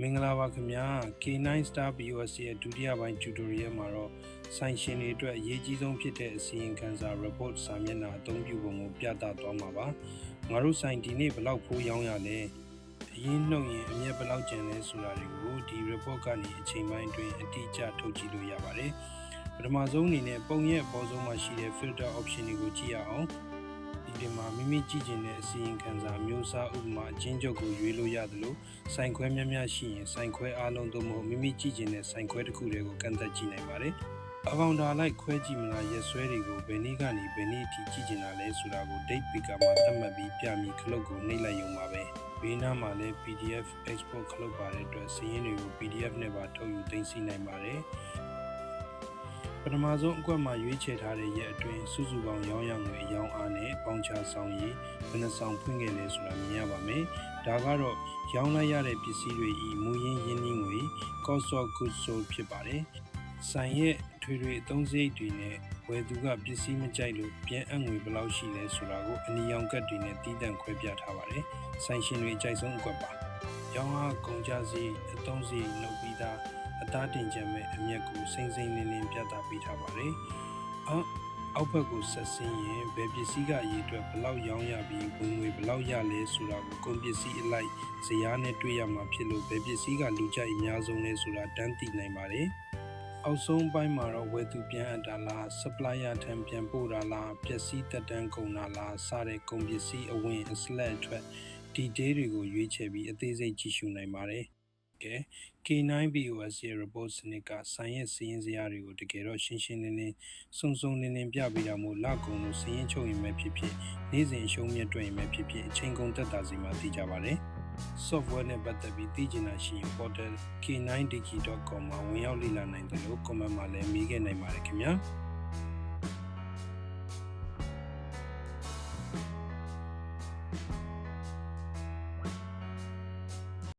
မင်္ဂလာပါခင်ဗျာ K9 Star POS ရဲ့ဒုတိယပိုင်း tutorial မှာတော့ဆိုင်ရှင်တွေအတွက်အရေးကြီးဆုံးဖြစ်တဲ့အစီရင်ခံစာ report စာမျက်နှာအသုံးပြုပုံကိုပြသသွားမှာပါငါတို့ဆိုင်ဒီနေ့ဘယ်လောက်ဖိုးရောင်းရလဲအရင်နှုတ်ရင်အမြတ်ဘယ်လောက်ကျန်လဲဆိုတာတွေကိုဒီ report ကနေအချိန်ပိုင်းအတွင်းအတိအကျထုတ်ကြည့်လို့ရပါတယ်ပထမဆုံးအနေနဲ့ပုံရဲ့အပေါ်ဆုံးမှာရှိတဲ့ filter option တွေကိုကြည့်ရအောင်ဒီမှာမိမိကြည့်ကျင်တဲ့အစီရင်ခံစာမျိုးစားဥပမာအချင်းချုပ်ကိုရွေးလို့ရတယ်လို့ဆိုင်ခွဲများများရှိရင်ဆိုင်ခွဲအားလုံးသို့မဟုတ်မိမိကြည့်ကျင်တဲ့ဆိုင်ခွဲတစ်ခုတည်းကိုကန့်သက်ကြည့်နိုင်ပါတယ်။အကောင်တာလိုက်ခွဲကြည့်မလားရက်စွဲတွေကိုဘယ်နည်းကနေဘယ်နည်းအထိကြည့်ကျင်တာလဲဆိုတာကို date picker မှာသတ်မှတ်ပြီးပြမီခလုတ်ကိုနှိပ်လိုက်ရုံပါပဲ။ဘေးနားမှာလည်း PDF export ခလုတ်ပါတဲ့အတွက်စာရင်းတွေကို PDF နဲ့ပါထုတ်ယူသိမ်းဆည်းနိုင်ပါတယ်။ပထမဆုံးအကွက်မှာရွေးချယ်ထားတဲ့ရက်အတွင်းစုစုပေါင်းရောင်းရငွေအယောင်းအားနဲ့ပေါင်ချဆောင်ရည်ဘယ်နှဆောင်ဖွင့်ခဲ့လဲဆိုတာမြင်ရပါမယ်။ဒါကတော့ရောင်းလိုက်ရတဲ့ပစ္စည်းတွေဤမူရင်းရင်းနှီးငွေ cost of goods sold ဖြစ်ပါတယ်။ဆိုင်ရဲ့ထွေထွေအသုံးစရိတ်တွေနဲ့ဝယ်သူကပစ္စည်းမကြိုက်လို့ပြန်အပ်ငွေဘယ်လောက်ရှိလဲဆိုတာကိုအနီရောင်ကတ်တွေနဲ့တည်တံ့ခွဲပြထားပါတယ်။ဆိုင်ရှင်တွေအကြိုက်ဆုံးအကွက်ပါ။ရောင်းအားကုန်ကျစရိတ်အသုံးစရိတ်နှုတ်ပြီးသားအသားတင်ကြမဲ့အမျက်ကိုစိမ့်စိမ့်လင်းလင်းပြသပေးထားပါတယ်။အောက်ဘက်ကိုဆက်ဆင်းရင်ဘယ်ပစ္စည်းကအရေးအတွက်ဘယ်လောက်ရောင်းရပြီးဝင်ငွေဘယ်လောက်ရလဲဆိုတာကိုကုန်ပစ္စည်းအလိုက်ဇယားနဲ့တွေ့ရမှာဖြစ်လို့ဘယ်ပစ္စည်းကလူကြိုက်အများဆုံးလဲဆိုတာတန်းသိနိုင်ပါတယ်။အောက်ဆုံးပိုင်းမှာတော့ဝယ်သူပြန်အပ်တာလား supplier ထံပြန်ပို့တာလားပစ္စည်းတက်တန်းကုန်တာလားစတဲ့ကုန်ပစ္စည်းအဝင်အစလက်အထွက် detail တွေကိုရွေးချယ်ပြီးအသေးစိတ်ကြည့်ရှုနိုင်ပါတယ်။ K9 POS ရဲ့ report စနစ်ကဆိုင်ရဲ့စီးရင်စရာတွေကိုတကယ်တော့ရှင်းရှင်းလင်းလင်းစုံစုံလင်းလင်းပြပေးတာမို့လကုန်လို့စီးရင်ချုပ်ရင်ပဲဖြစ်ဖြစ်နေ့စဉ်အရှုံးမြတ်တွေ့ရင်ပဲဖြစ်ဖြစ်အချိန်ကုန်သက်သာစီမှာသိကြပါတယ်။ software နဲ့ပတ်သက်ပြီးသိချင်တာရှိရင် portal k9digi.com မှာဝင်ရောက်လေ့လာနိုင်တယ်လို့ comment မှာလည်းမေးခဲ့နိုင်ပါတယ်ခင်ဗျာ။